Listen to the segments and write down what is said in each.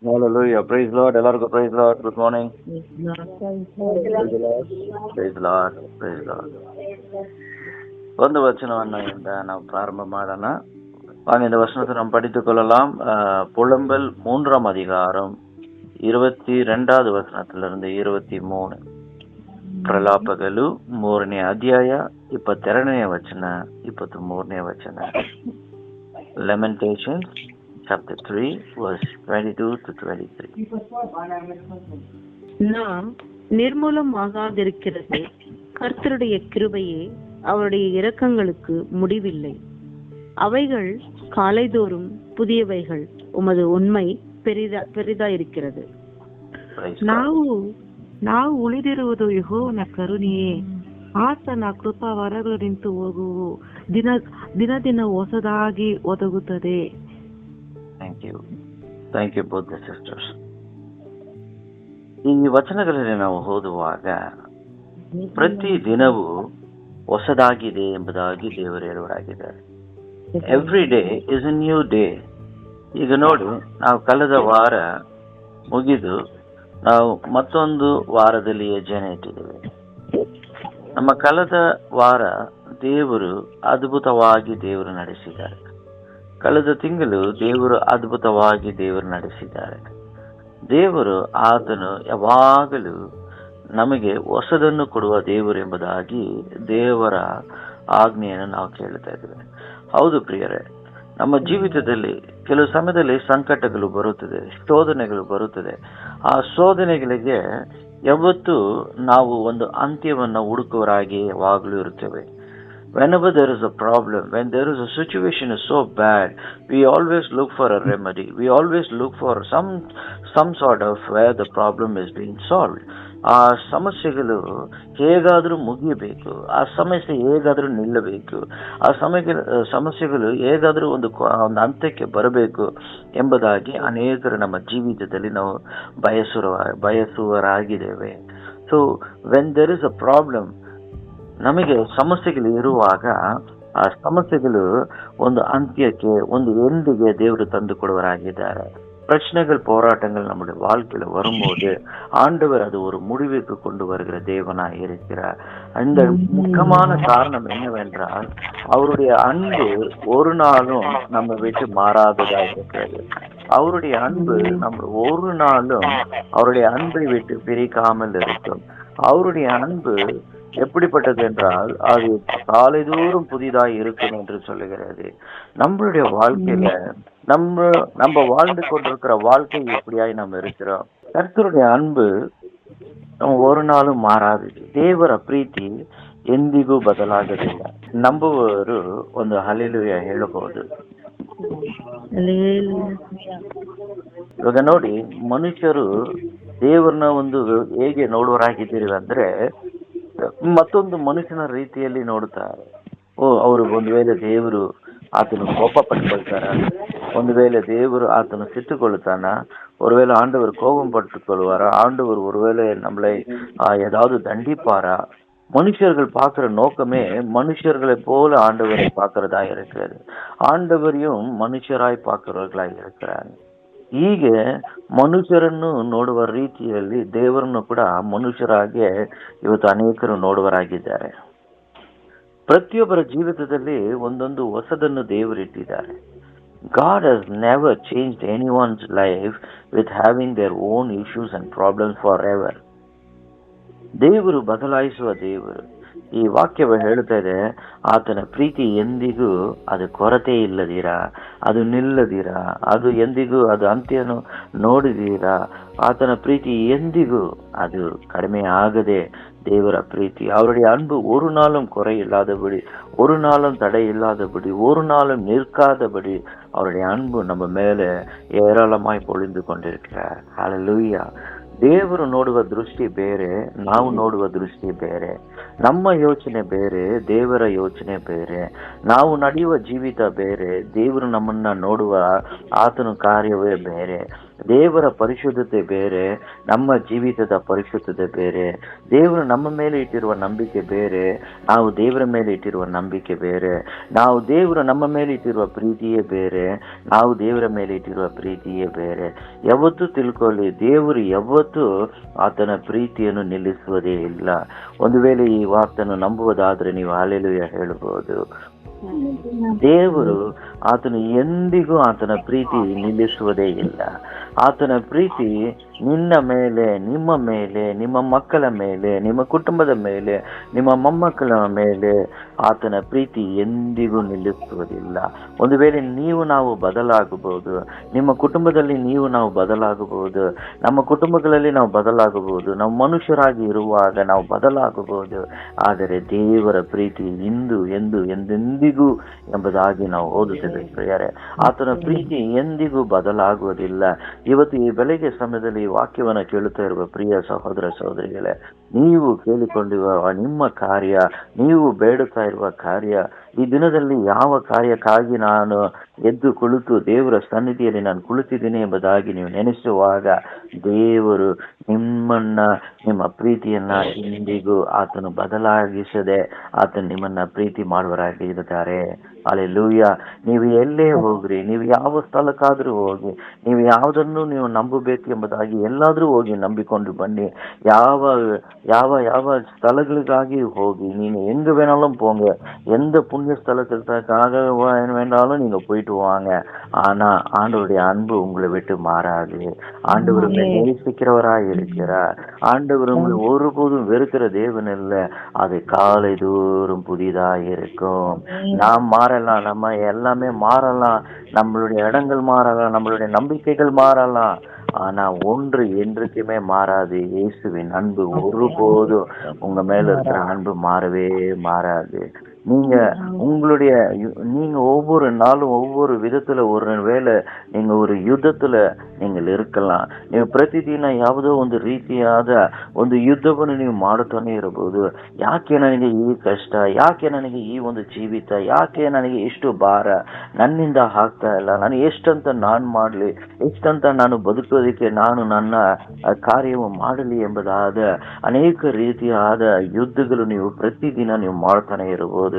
Hallelujah. Praise Lord. ಎಲ್ಲರಿಗೂ praise Lord. Good morning. Praise Lord. Praise Lord. ಒಂದು ವಚನವನ್ನ ನಾವು ಪ್ರಾರಂಭ ಮಾಡೋಣ. இந்த வசனத்தை நாம் படித்துக் கொள்ளலாம். புலம்பல் 3ஆம் அதிகாரம் 22வது ವಚನத்திலிருந்து 23. ಪ್ರಲಾಪಗಳು 3ನೇ ಅಧ್ಯಾಯ 22ನೇ ವಚನ 23ನೇ ವಚನ. Lamentations chapter 3 verse 22 to 23. நாம் நிர்மூலமாகாதிருக்கிறது கர்த்தருடைய கிருபையே, அவருடைய இரக்கங்களுக்கு முடிவில்லை. அவைகள் காலைதோறும் புதியவைகள், உமது உண்மை பெரிதாயிருக்கிறது. ನಾವು ಉಳಿದಿರುವುದು ಯೆಹೋವನ ಕರುಣೆಯೇ, ಆತನ ಕೃಪಾ ವರಗಳು ನಿಂತು ಹೋಗುವು, ದಿನ ಹೊಸದಾಗಿ ಒದಗುತ್ತದೆ. Thank you both the sisters. ಈ ವಚನಗಳಲ್ಲಿ ನಾವು ಓದುವಾಗ ಪ್ರತಿ ದಿನವೂ ಹೊಸದಾಗಿದೆ ಎಂಬುದಾಗಿ ದೇವರು ಹೇಳುವರಾಗಿದ್ದಾರೆ. Every day is a new day. ಈಗ ನೋಡಿ, ನಾವು ಕಳೆದ ವಾರ ಮುಗಿದು ನಾವು ಮತ್ತೊಂದು ವಾರದಲ್ಲಿ ಹೆಜ್ಜೆನ ಇಟ್ಟಿದ್ದೇವೆ. ನಮ್ಮ ಕಳೆದ ವಾರ ದೇವರು ಅದ್ಭುತವಾಗಿ ನಡೆಸಿದ್ದಾರೆ. ಕಳೆದ ತಿಂಗಳು ದೇವರು ಅದ್ಭುತವಾಗಿ ನಡೆಸಿದ್ದಾರೆ. ದೇವರು ಆತನು ಯಾವಾಗಲೂ ನಮಗೆ ಹೊಸದನ್ನು ಕೊಡುವ ದೇವರು ಎಂಬುದಾಗಿ ದೇವರ ಆಜ್ಞೆಯನ್ನು ನಾವು ಕೇಳ್ತಾ ಇದ್ದೇವೆ. ಹೌದು ಪ್ರಿಯರೇ, ನಮ್ಮ ಜೀವಿತದಲ್ಲಿ ಕೆಲವು ಸಮಯದಲ್ಲಿ ಸಂಕಟಗಳು ಬರುತ್ತದೆ, ಶೋಧನೆಗಳು ಬರುತ್ತದೆ. ಆ ಶೋಧನೆಗಳಿಗೆ ಯಾವತ್ತೂ ನಾವು ಒಂದು ಅಂತ್ಯವನ್ನು ಹುಡುಕುವರಾಗಿ ಯಾವಾಗಲೂ ಇರುತ್ತೇವೆ. Whenever there is a problem, when there is a situation is so bad, we always look for a remedy. We always look for some sort of where the problem is being solved. ಆ ಸಮಸ್ಯೆಗಳು ಹೇಗಾದರೂ ಮುಗಿಯಬೇಕು, ಆ ಸಮಸ್ಯೆ ಹೇಗಾದರೂ ನಿಲ್ಲಬೇಕು, ಆ ಸಮಸ್ಯೆಗಳು ಹೇಗಾದರೂ ಒಂದು ಹಂತಕ್ಕೆ ಬರಬೇಕು ಎಂಬುದಾಗಿ ಅನೇಕರು ನಮ್ಮ ಜೀವಿತದಲ್ಲಿ ನಾವು ಬಯಸುವರಾಗಿದ್ದೇವೆ. So when there is a problem, ನಮಗೆ ಸಮಸ್ಯೆಗಳು ಇರುವಾಗ ಆ ಸಮಸ್ಯೆಗಳು ಒಂದು ಅಂತ್ಯಕ್ಕೆ, ಒಂದು ಎಂದಿಗೆ ದೇವರು ತಂದು ಕೊಡುವರಾಗಿದ್ದಾರೆ. பிரச்சனைகள், போராட்டங்கள் நம்முடைய வாழ்க்கையில வரும்போது ஆண்டவர் அது ஒரு முடிவுக்கு கொண்டு வருகிற தேவனாய் இருக்கிறார். அந்த முக்கியமான காரணம் என்னவென்றால், அவருடைய அன்பு ஒரு நாளும் நம்ம விட்டு மாறாததா இருக்கிறது. அவருடைய அன்பு நம்ம ஒரு நாளும் அவருடைய அன்பை விட்டு பிரிக்காமல் இருக்கும். அவருடைய அன்பு எப்படிப்பட்டது என்றால், அது காலைதோறும் புதிதாய் இருக்கும் என்று சொல்லுகிறது. நம்மளுடைய வாழ்க்கையில நம்ம வாழ்ந்து கொண்டிருக்கிற வாழ்க்கை எப்படியாய் நம்ம இருக்கிறோம். கர்த்தருடைய ಅன்பು ஒரு ನಾಳು ಮಾರಾದಿದೆ. ದೇವರ ಪ್ರೀತಿ ಎಂದಿಗೂ ಬದಲಾಗಲಿಲ್ಲ. ನಂಬುವವರು ಒಂದು ಹಲ್ಲೆಲೂಯಾ ಹೇಳಬಹುದು. ಇವಾಗ ನೋಡಿ, ಮನುಷ್ಯರು ದೇವರನ್ನ ಒಂದು ಹೇಗೆ ನೋಡುವರಾಗಿದ್ದೀರಿ ಅಂದ್ರೆ, ಮತ್ತೊಂದು ಮನುಷ್ಯನ ರೀತಿಯಲ್ಲಿ ನೋಡುತ್ತಾರೆ. ಅವರು ಒಂದು ವೇಳೆ ದೇವರು ಆತನು ಕೋಪ ಪಟ್ಟುಕೊಳ್ತಾರ, ಒಂದು ವೇಳೆ ದೇವರು ಆತನು ಸಿಟ್ಟುಕೊಳ್ಳುತ್ತಾನ, ஒருவேளை ஆண்டவர் கோபம் பட்டுக் கொள்வாரா, ஆண்டவர் ஒருவேளை நம்மளை ஏதாவது தண்டிப்பாரா. மனுஷர்கள் பார்க்கிற நோக்கமே மனுஷர்களை போல ஆண்டவரை பார்க்கிறதா இருக்கிறது. ஆண்டவரையும் ಮನುಷ್ಯರಾய் பார்க்கிறவர்களாய் இருக்கிறார். ಹೀಗೆ ಮನುಷ್ಯರನ್ನು ನೋಡುವ ರೀತಿಯಲ್ಲಿ ದೇವರನ್ನು ಕೂಡ ಮನುಷ್ಯರಾಗಿ ಇವತ್ತು ಅನೇಕರು ನೋಡುವರಾಗಿದ್ದಾರೆ. ಪ್ರತಿಯೊಬ್ಬರ ಜೀವಿತದಲ್ಲಿ ಒಂದೊಂದು ಹೊಸದನ್ನು ದೇವರಿಟ್ಟಿದ್ದಾರೆ. God has never changed anyone's life with having their own issues and problems forever. ದೇವರು ಬದಲಾಯಿಸುವ ದೇವರು. ಈ ವಾಕ್ಯವು ಹೇಳುತ್ತಾ ಇದೆ, ಆತನ ಪ್ರೀತಿ ಎಂದಿಗೂ ಅದು ಕೊರತೆ ಇಲ್ಲದಿರಾ, ಅದು ನಿಲ್ಲದಿರಾ, ಅದು ಎಂದಿಗೂ ಅದು ಅಂತ್ಯನು ನೋಡಿದೀರಾ. ಆತನ ಪ್ರೀತಿ ಎಂದಿಗೂ ಅದು ಕಡಿಮೆ ಆಗದೆ தேவர பிரீத்தி, அவருடைய அன்பு ஒரு நாளும் குறை இல்லாதபடி, ஒரு நாளும் தடை இல்லாதபடி, ஒரு நாளும் நிற்காதபடி அவருடைய அன்பு நம்ம மேலே ஏராளமாய் பொழிந்து கொண்டிருக்கிறார். ஹல்லேலூயா. ದೇವರು ನೋಡುವ ದೃಷ್ಟಿ ಬೇರೆ, ನಾವು ನೋಡುವ ದೃಷ್ಟಿ ಬೇರೆ. ನಮ್ಮ ಯೋಚನೆ ಬೇರೆ, ದೇವರ ಯೋಚನೆ ಬೇರೆ. ನಾವು ನಡೆಯುವ ಜೀವಿತ ಬೇರೆ, ದೇವರು ನಮ್ಮನ್ನ ನೋಡುವ ಆತನ ಕಾರ್ಯವೇ ಬೇರೆ. ದೇವರ ಪರಿಶುದ್ಧತೆ ಬೇರೆ, ನಮ್ಮ ಜೀವಿತದ ಪರಿಶುದ್ಧತೆ ಬೇರೆ. ದೇವರು ನಮ್ಮ ಮೇಲೆ ಇಟ್ಟಿರುವ ನಂಬಿಕೆ ಬೇರೆ, ನಾವು ದೇವರ ಮೇಲೆ ಇಟ್ಟಿರುವ ನಂಬಿಕೆ ಬೇರೆ. ನಾವು ದೇವರು ನಮ್ಮ ಮೇಲೆ ಇಟ್ಟಿರುವ ಪ್ರೀತಿಯೇ ಬೇರೆ, ನಾವು ದೇವರ ಮೇಲೆ ಇಟ್ಟಿರುವ ಪ್ರೀತಿಯೇ ಬೇರೆ. ಯಾವತ್ತೂ ತಿಳ್ಕೊಳ್ಳಿ, ದೇವರು ಯಾವತ್ತೂ ಆತನ ಪ್ರೀತಿಯನ್ನು ನಿಲ್ಲಿಸುವುದೇ ಇಲ್ಲ. ಒಂದು ವೇಳೆ ಈ ವಾಕ್ಯವನ್ನು ನಂಬುವುದಾದ್ರೆ ನೀವು ಹಲ್ಲೆಲೂಯಾ ಹೇಳಬಹುದು. ದೇವರು ಆತನು ಎಂದಿಗೂ ಆತನ ಪ್ರೀತಿ ನಿಲ್ಲಿಸುವುದೇ ಇಲ್ಲ. ಆತನ ಪ್ರೀತಿ ನಿನ್ನ ಮೇಲೆ, ನಿಮ್ಮ ಮೇಲೆ, ನಿಮ್ಮ ಮಕ್ಕಳ ಮೇಲೆ, ನಿಮ್ಮ ಕುಟುಂಬದ ಮೇಲೆ, ನಿಮ್ಮ ಮೊಮ್ಮಕ್ಕಳ ಮೇಲೆ ಆತನ ಪ್ರೀತಿ ಎಂದಿಗೂ ನಿಲ್ಲಿಸುವುದಿಲ್ಲ. ಒಂದು ವೇಳೆ ನಾವು ಬದಲಾಗಬಹುದು, ನಿಮ್ಮ ಕುಟುಂಬದಲ್ಲಿ ನಾವು ಬದಲಾಗಬಹುದು, ನಮ್ಮ ಕುಟುಂಬಗಳಲ್ಲಿ ನಾವು ಬದಲಾಗಬಹುದು, ನಾವು ಮನುಷ್ಯರಾಗಿ ಇರುವಾಗ ನಾವು ಬದಲಾಗಬಹುದು. ಆದರೆ ದೇವರ ಪ್ರೀತಿ ಇಂದು ಎಂದು ಎಂದೆಂದಿಗೂ ಎಂಬುದಾಗಿ ನಾವು ಓದುತ್ತೇವೆ ಪ್ರಿಯರೇ. ಆತನ ಪ್ರೀತಿ ಎಂದಿಗೂ ಬದಲಾಗುವುದಿಲ್ಲ. ಇವತ್ತು ಈ ಬೆಳಗ್ಗೆ ಸಮಯದಲ್ಲಿ ಈ ವಾಕ್ಯವನ್ನು ಕೇಳುತ್ತಾ ಇರುವ ಪ್ರಿಯ ಸಹೋದರ ಸಹೋದರಿಗಳೇ, ನೀವು ಕೇಳಿಕೊಂಡಿರುವ ನಿಮ್ಮ ಕಾರ್ಯ, ನೀವು ಬೇಡುತ್ತಾ ಇರುವ ಕಾರ್ಯ, ಈ ದಿನದಲ್ಲಿ ಯಾವ ಕಾರ್ಯಕ್ಕಾಗಿ ನಾನು ಎದ್ದು ಕುಳಿತು ದೇವರ ಸನ್ನಿಧಿಯಲ್ಲಿ ನಾನು ಕುಳಿತಿದ್ದೀನಿ ಎಂಬುದಾಗಿ ನೀವು ನೆನೆಸುವಾಗ ದೇವರು ನಿಮ್ಮ ಪ್ರೀತಿಯನ್ನ ಇಂದಿಗೂ ಆತನು ಬದಲಾಗಿಸದೆ ಆತನು ನಿಮ್ಮನ್ನ ಪ್ರೀತಿ ಮಾಡುವರಾಗಿದ್ದಾರೆ. ಹಲ್ಲೆಲೂಯಾ. ನೀವು ಎಲ್ಲೇ ಹೋಗ್ರಿ, ನೀವು ಯಾವ ಸ್ಥಳಕ್ಕಾದ್ರೂ ಹೋಗಿ, ನೀವು ಯಾವುದನ್ನು ನೀವು ನಂಬಬೇಕು ಎಂಬುದಾಗಿ ಎಲ್ಲಾದ್ರೂ ಹೋಗಿ ನಂಬಿಕೊಂಡು ಬನ್ನಿ. ಯಾವ ಯಾವ ಯಾವ ಸ್ಥಳಗಳಿಗಾಗಿ ಹೋಗಿ, நீங்க எங்க வேணாலும் போங்க, எந்த புண்ணிய ஸ்தலத்திற்காக வேணாலும் நீங்க போயிட்டு வாங்க. ஆனா ஆண்டவருடைய அன்பு உங்களை விட்டு மாறாது. ஆண்டவர் நேசிக்கிறவராய் இருக்கிறார். ஆண்டவர் உங்களை ஒருபோதும் வெறுக்கிற தேவன் இல்லை. அது காலை தோறும் புதிதாக இருக்கும். நாம் மாறலாம், நம்ம எல்லாமே மாறலாம், நம்மளுடைய இடங்கள் மாறலாம், நம்மளுடைய நம்பிக்கைகள் மாறலாம். ஆனா ஒன்று என்றைக்குமே மாறாது, இயேசுவின் அன்பு ஒருபோதும் உங்க மேல இருக்கிற அன்பு மாறவே மாறாது. நீங்க ஒவ்வொரு நாளும் ஒவ்வொரு விதத்துல ஒரு வேளை நீங்க ஒரு ಯುದ್ಧத்துல நீங்கள் இருக்கலாம். ನೀವು ಪ್ರತಿದಿನ ಯಾವುದೋ ಒಂದು ರೀತಿಯಾದ ಒಂದು ಯುದ್ಧವನ್ನು ನೀವು ಮಾಡುತ್ತಾನೆ ಇರಬಹುದು. ಯಾಕೆ ನನಗೆ ಈ ಕಷ್ಟ, ಯಾಕೆ ನನಗೆ ಈ ಒಂದು ಜೀವಿತ, ಯಾಕೆ ನನಗೆ ಇಷ್ಟು ಭಾರ ನನ್ನಿಂದ ಆಗ್ತಾ ಇಲ್ಲ, ನಾನು ಎಷ್ಟಂತ ನಾನು ಮಾಡಲಿ, ಎಷ್ಟಂತ ನಾನು ಬದುಕೋದಕ್ಕೆ ನಾನು ನನ್ನ ಕಾರ್ಯವು ಮಾಡಲಿ ಎಂಬುದಾದ ಅನೇಕ ರೀತಿಯಾದ யுத்தಗಳು ನೀವು ಪ್ರತಿದಿನ ನೀವು ಮಾಡ್ತಾನೆ ಇರಬಹುದು.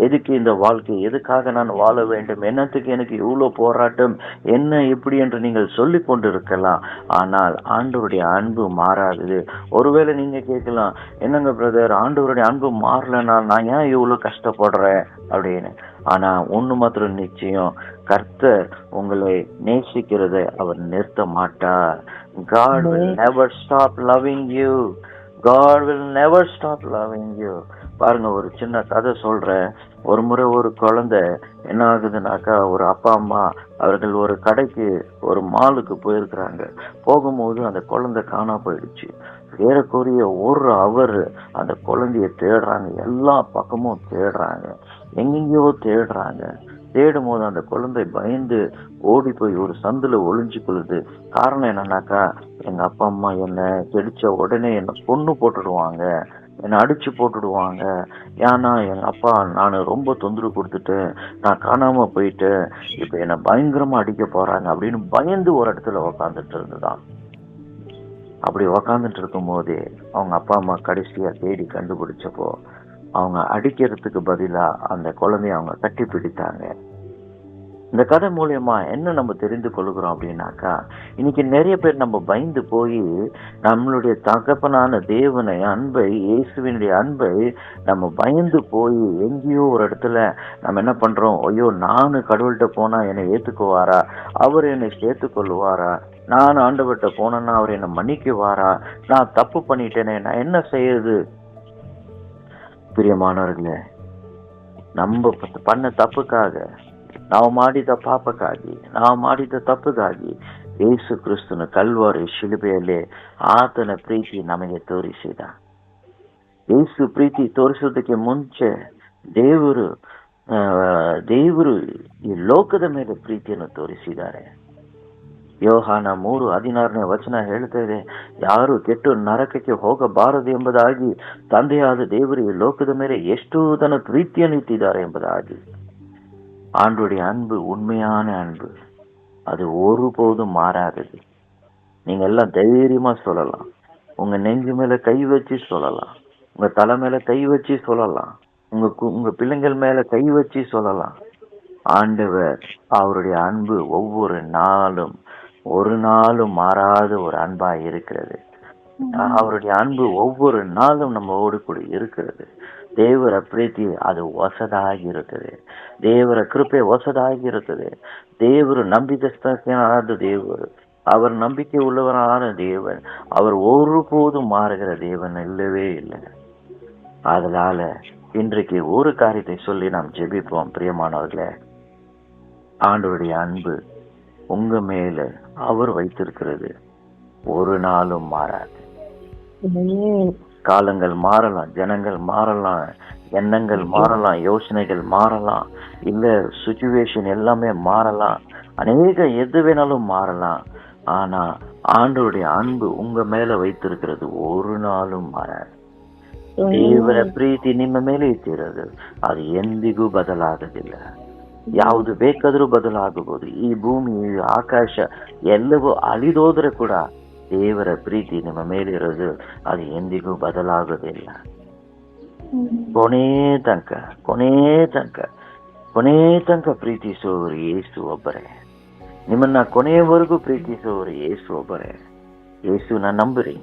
எதுக்கு இந்த வாழ்க்கை, எதுக்காக நான் வாழ வேண்டும், என்னத்துக்கு எனக்கு இவ்வளவு போராட்டம், என்ன இப்படி என்று நீங்கள் சொல்லிக் கொண்டிருக்கலாம். ஆனால் ஆண்டவருடைய அன்பு மாறாது. ஒருவேளை நீங்க கேட்கலாம், என்னங்க பிரதர், ஆண்டவருடைய அன்பு மாறலன்னா நான் ஏன் இவ்வளவு கஷ்டப்படுறேன் அப்படின்னு. ஆனா ஒண்ணு மாத்திரம் நிச்சயம், கர்த்தர் உங்களை நேசிக்கிறதை அவர் நிறுத்த மாட்டார். God will never stop loving you. God will never stop loving you. பாருங்க, ஒரு சின்ன கதை சொல்றேன். ஒரு முறை ஒரு குழந்தை என்ன ஆகுதுனாக்கா, ஒரு அப்பா அம்மா அவர்கள் ஒரு கடைக்கு, ஒரு மாலுக்கு போயிருக்கிறாங்க. போகும்போது அந்த குழந்தை காணா போயிடுச்சு. ஏறக்குறைய ஒரு அவர் அந்த குழந்தைய தேடுறாங்க, எல்லா பக்கமும் தேடுறாங்க, எங்கெங்கயோ தேடுறாங்க. தேடும் போது அந்த குழந்தை பயந்து ஓடி போய் ஒரு சந்துல ஒளிஞ்சு கொள்ளுது. காரணம் என்னன்னாக்கா, எங்க அப்பா அம்மா என்ன கிடைச்ச உடனே என்ன கொன்னு போட்டுடுவாங்க, என்னை அடிச்சு போட்டுடுவாங்க. ஏன்னா எங்க அப்பா நான் ரொம்ப தொந்தரவு கொடுத்துட்டேன், நான் காணாம போயிட்டேன், இப்ப என்னை பயங்கரமா அடிக்க போறாங்க அப்படின்னு பயந்து ஒரு இடத்துல உக்காந்துட்டு இருந்துதான். அப்படி உக்காந்துட்டு இருக்கும் போதே அவங்க அப்பா அம்மா கடைசியா தேடி கண்டுபிடிச்சப்போ அவங்க அடிக்கிறதுக்கு பதிலா அந்த குழந்தைய அவங்க கட்டி பிடித்தாங்க. இந்த கதை மூலியமா என்ன நம்ம தெரிந்து கொள்கிறோம் அப்படின்னாக்கா, இன்னைக்கு நிறைய பேர் நம்ம பயந்து போய் நம்மளுடைய தகப்பனான தேவனை, அன்பை, இயேசுவினுடைய அன்பை நம்ம பயந்து போய் எங்கேயோ ஒரு இடத்துல நம்ம என்ன பண்றோம், ஐயோ நானும் கடவுள்கிட்ட போனா என்னை ஏத்துக்குவாரா, அவர் என்னை சேர்த்துக்கொள்ளுவாரா, நான் ஆண்டவர்கிட்ட போனேன்னா அவர் என்னை மன்னிக்குவாரா, நான் தப்பு பண்ணிட்டேனே, நான் என்ன செய்யறது. ಪ್ರಿಯಮಾನವர்களே, நம்ம பண்ண ತಪ್ಪುಕಾಗ, ನಾವು ಮಾಡಿದ ಪಾಪಕ್ಕಾಗಿ, ನಾವು ಮಾಡಿದ ತಪ್ಪಿಗಾಗಿ ಯೇಸು ಕ್ರಿಸ್ತನ ಕಲ್ವಾರಿ ಶಿಲುಬೆಯಲ್ಲಿ ಆತನ ಪ್ರೀತಿ ನಮಗೆ ತೋರಿಸಿದ. ಯೇಸು ಪ್ರೀತಿ ತೋರಿಸೋದಕ್ಕೆ ಮುಂಚೆ ದೇವರು ಈ ಲೋಕದ ಮೇಲೆ ಪ್ರೀತಿಯನ್ನು ತೋರಿಸಿದ್ದಾರೆ. ಯೋಹಾನ 3:16 ಹೇಳ್ತಾ ಇದೆ, ಯಾರು ಕೆಟ್ಟು ನರಕಕ್ಕೆ ಹೋಗಬಾರದು ಎಂಬುದಾಗಿ ತಂದೆಯಾದ ದೇವರು ಈ ಲೋಕದ ಮೇಲೆ ಎಷ್ಟು ತನ್ನ ಪ್ರೀತಿಯನ್ನು ಇಟ್ಟಿದ್ದಾರೆ ಎಂಬುದಾಗಿ. ஆண்டவருடைய அன்பு உண்மையான அன்பு, அது ஒருபோதும் மாறாதது. நீங்க எல்லாம் தைரியமா சொல்லலாம். உங்க நெஞ்சு மேல கை வச்சு சொல்லலாம். உங்க தலை மேல கை வச்சு சொல்லலாம். உங்க பிள்ளைங்கள் மேல கை வச்சு சொல்லலாம். ஆண்டவர் அவருடைய அன்பு ஒவ்வொரு நாளும் ஒரு நாளும் மாறாத ஒரு அன்பா இருக்கிறது. அவருடைய அன்பு ஒவ்வொரு நாளும் நம்மோடு கூட இருக்கிறது. ದೇವರ ಪ್ರೀತಿ ಅದು ಹೊಸದಾಗಿರುತ್ತದೆ. ದೇವರ ಕೃಪೆ ಹೊಸದಾಗಿರುತ್ತದೆ. ದೇವರು ನಂಬಿಕಸ್ಥನಾದ ದೇವರು, அவர் நம்பிக்கை உள்ளவரான தேவன். அவர் ஒருபோதும் மாறுகிற தேவன் இல்லவே இல்லை. அதனால இன்றைக்கு ஒரு காரியத்தை சொல்லி நாம் ஜெபிப்போம். பிரியமானவர்களே, ஆண்டவருடைய அன்பு உங்க மேல அவர் வைத்திருக்கிறது ஒரு நாளும் மாறாது. காலங்கள் மாறலாம், ஜனங்கள் மாறலாம், எண்ணங்கள் மாறலாம், யோசனைகள் மாறலாம், இல்ல சுச்சுவேஷன் எல்லாமே மாறலாம், அநேக எது வேணாலும் மாறலாம். ஆனா ஆண்டவருடைய அன்பு உங்க மேல வைத்திருக்கிறது ஒரு ನಾளும் ಮಾರಾದು. ದೇವರ ಪ್ರೀತಿ ನಿಮ್ಮ ಮೇಲೆ ಇಟ್ಟಿರೋದು ಅದು ಎಂದಿಗೂ ಬದಲಾಗೋದಿಲ್ಲ. ಯಾವುದು ಬೇಕಾದರೂ ಬದಲಾಗಬಹುದು. ಈ ಭೂಮಿ, ಆಕಾಶ ಎಲ್ಲವೂ ಅಳಿದೋದ್ರೆ ಕೂಡ ದೇವರ ಪ್ರೀತಿ ನಿಮ್ಮ ಮೇಲೆ ಇರೋದು ಅದು ಎಂದಿಗೂ ಬದಲಾಗೋದಿಲ್ಲ. ಕೊನೆ ತನಕ ಪ್ರೀತಿಸುವವರು ಯೇಸು ಒಬ್ಬರೇ. ನಿಮ್ಮನ್ನ ಕೊನೆಯವರೆಗೂ ಪ್ರೀತಿಸುವವರು ಯೇಸು ಒಬ್ಬರೇ. ಯೇಸುನ ನಂಬಿರಿ.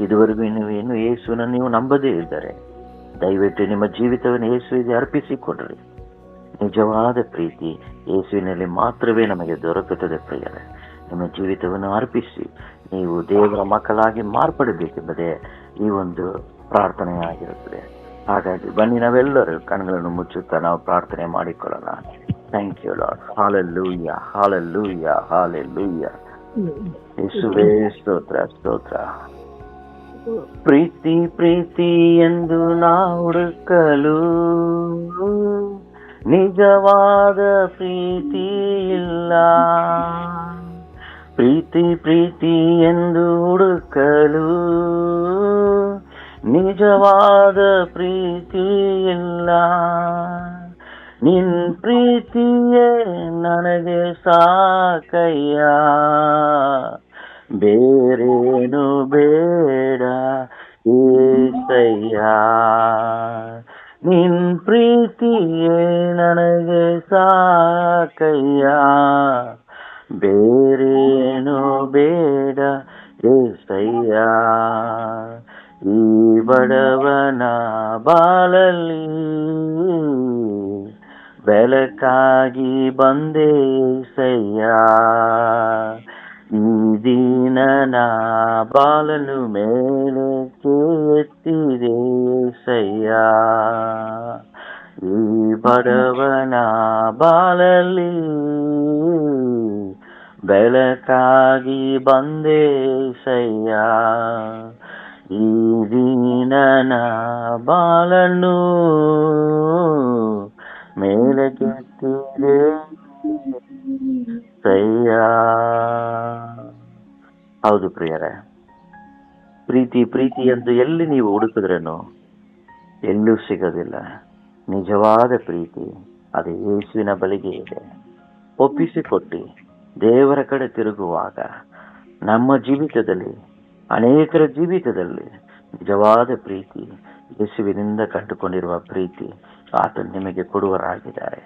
ಇದುವರೆಗೂ ಇನ್ನು ಯೇಸುನ ನೀವು ನಂಬದೇ ಇದ್ದರೆ ದಯವಿಟ್ಟು ನಿಮ್ಮ ಜೀವಿತವನ್ನು ಯೇಸುವಿಗೆ ಅರ್ಪಿಸಿಕೊಡ್ರಿ. ನಿಜವಾದ ಪ್ರೀತಿ ಯೇಸುವಿನಲ್ಲಿ ಮಾತ್ರವೇ ನಮಗೆ ದೊರಕುತ್ತದೆ. ಪ್ರಿಯರೇ, ನಿಮ್ಮ ಜೀವಿತವನ್ನು ಅರ್ಪಿಸಿ ನೀವು ದೇವರ ಮಕ್ಕಳಾಗಿ ಮಾರ್ಪಡಬೇಕೆಂಬುದೇ ಈ ಒಂದು ಪ್ರಾರ್ಥನೆಯಾಗಿರುತ್ತದೆ. ಹಾಗಾಗಿ ಬನ್ನಿ, ನಾವೆಲ್ಲರೂ ಕಣ್ಗಳನ್ನು ಮುಚ್ಚುತ್ತಾ ನಾವು ಪ್ರಾರ್ಥನೆ ಮಾಡಿಕೊಳ್ಳೋಣ. Thank you Lord. Hallelujah, hallelujah, hallelujah. ಯೇಸುವೇ ಸ್ತೋತ್ರ, ಸ್ತೋತ್ರ. ಪ್ರೀತಿ ಪ್ರೀತಿ ಎಂದು ನಾ ಹುಡುಕಲು ನಿಜವಾದ ಪ್ರೀತಿ ಇಲ್ಲ. ಪ್ರೀತಿ ಪ್ರೀತಿ ಎಂದು ಹುಡುಕಲು ನಿಜವಾದ ಪ್ರೀತಿ ಇಲ್ಲ. ನಿನ್ ಪ್ರೀತಿಯೇ ನನಗೆ ಸಾಕಯ್ಯ, ಬೇರೇನು ಬೇಡ ಏಸಯ್ಯ. ನಿನ್ ಪ್ರೀತಿಯೇ ನನಗೆ ಸಾಕಯ್ಯ, ಬೇರೇನು ಬೇಡ ಏಸಯ್ಯ. ಈ ಬಡವನ ಬಾಳಲ್ಲಿ ಬೆಳಕಾಗಿ ಬಂದೆ ಏಸಯ್ಯ. ಈ ದೀನನ ಬಾಳನ್ನು ಮೇಲಕ್ಕೆ ಎತ್ತಿದೆ ಏಸಯ್ಯ. ಈ ಬಡವನ ಬಾಳಲ್ಲಿ ಬೆಳಕಾಗಿ ಬಂದೆ ಏಸಯ್ಯ. ಈ ದೀನನ ಬಾಳನ್ನು ಮೇಲಕ್ಕೆತ್ತಿದೆ ಏಸಯ್ಯ. ಹೌದು ಪ್ರಿಯರೇ, ಪ್ರೀತಿ ಪ್ರೀತಿ ಎಂದು ಎಲ್ಲಿ ನೀವು ಹುಡುಕಿದ್ರೇನು ಎಲ್ಲೂ ಸಿಗೋದಿಲ್ಲ. ನಿಜವಾದ ಪ್ರೀತಿ ಅದು ಯೇಸುವಿನ ಬಳಿಗೆ ಇದೆ. ಒಪ್ಪಿಸಿಕೊಟ್ಟು ದೇವರ ಕಡೆ ತಿರುಗುವಾಗ ನಮ್ಮ ಜೀವಿತದಲ್ಲಿ, ಅನೇಕರ ಜೀವಿತದಲ್ಲಿ ನಿಜವಾದ ಪ್ರೀತಿ, ಯೇಸುವಿನಿಂದ ಕಂಡುಕೊಂಡಿರುವ ಪ್ರೀತಿ ಆತ ನಿಮಗೆ ಕೊಡುವರಾಗಿದ್ದಾರೆ.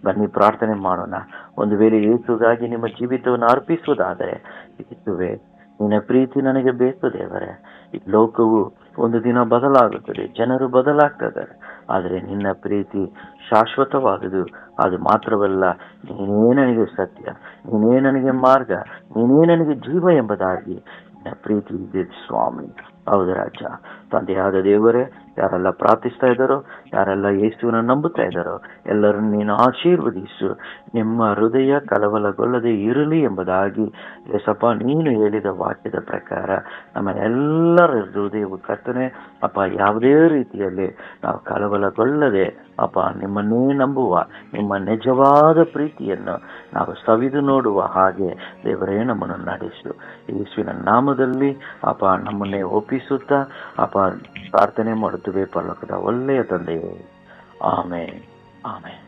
ಬನ್ನಿ ಪ್ರಾರ್ಥನೆ ಮಾಡೋಣ. ಒಂದು ವೇಳೆ ಯೇಸುಗಾಗಿ ನಿಮ್ಮ ಜೀವಿತವನ್ನು ಅರ್ಪಿಸುವುದಾದರೆ, ಯೇಸುವೆ ನಿನ್ನ ಪ್ರೀತಿ ನನಗೆ ಬೇಕು ದೇವರೇ. ಈ ಲೋಕವು ಒಂದು ದಿನ ಬದಲಾಗುತ್ತದೆ, ಜನರು ಬದಲಾಗ್ತಿದ್ದಾರೆ, ಆದರೆ ನಿನ್ನ ಪ್ರೀತಿ ಶಾಶ್ವತವಾದುದು. ಅದು ಮಾತ್ರವಲ್ಲ, ನೀನೇ ನನಗೆ ಸತ್ಯ, ನೀನೇ ನನಗೆ ಮಾರ್ಗ, ನೀನೇ ನನಗೆ ಜೀವ ಎಂಬುದಾಗಿ ನಿನ್ನ ಪ್ರೀತಿ ಇದೆ ಸ್ವಾಮಿ. ಹೌದು ರಾಜ. ತಂದೆಯಾದ ದೇವರೇ, ಯಾರೆಲ್ಲ ಪ್ರಾರ್ಥಿಸ್ತಾ ಇದ್ದಾರೋ, ಯಾರೆಲ್ಲ ಯೇಸುವನ್ನ ನಂಬುತ್ತಾ ಇದ್ದಾರೋ ಎಲ್ಲರನ್ನು ನೀನು ಆಶೀರ್ವದಿಸು. ನಿಮ್ಮ ಹೃದಯ ಕಳವಳಗೊಳ್ಳದೆ ಇರಲಿ ಎಂಬುದಾಗಿ ಯೇಸಪ್ಪ ನೀನು ಹೇಳಿದ ವಾಕ್ಯದ ಪ್ರಕಾರ ನಮ್ಮ ಎಲ್ಲರ ಹೃದಯವು ಕರ್ತನೆ ಅಪ್ಪ, ಯಾವುದೇ ರೀತಿಯಲ್ಲಿ ನಾವು ಕಳವಳಗೊಳ್ಳದೆ ಅಪ್ಪ ನಿಮ್ಮನ್ನೇ ನಂಬುವ, ನಿಮ್ಮ ನಿಜವಾದ ಪ್ರೀತಿಯನ್ನು ನಾವು ಸವಿದು ನೋಡುವ ಹಾಗೆ ದೇವರೇ ನಮ್ಮನ್ನು ನಡೆಸು. ಯೇಸುವಿನ ನಾಮದಲ್ಲಿ ಅಪ್ಪ ನಮ್ಮನ್ನೇ ಒಪ್ಪಿಸುತ್ತಾ ಅಪ್ಪ ಪ್ರಾರ್ಥನೆ ಮಾಡುತ್ತೇವೆ ಪರಲೋಕದ ಒಳ್ಳೆಯ ತಂದೆಯೇ. Amen, amen.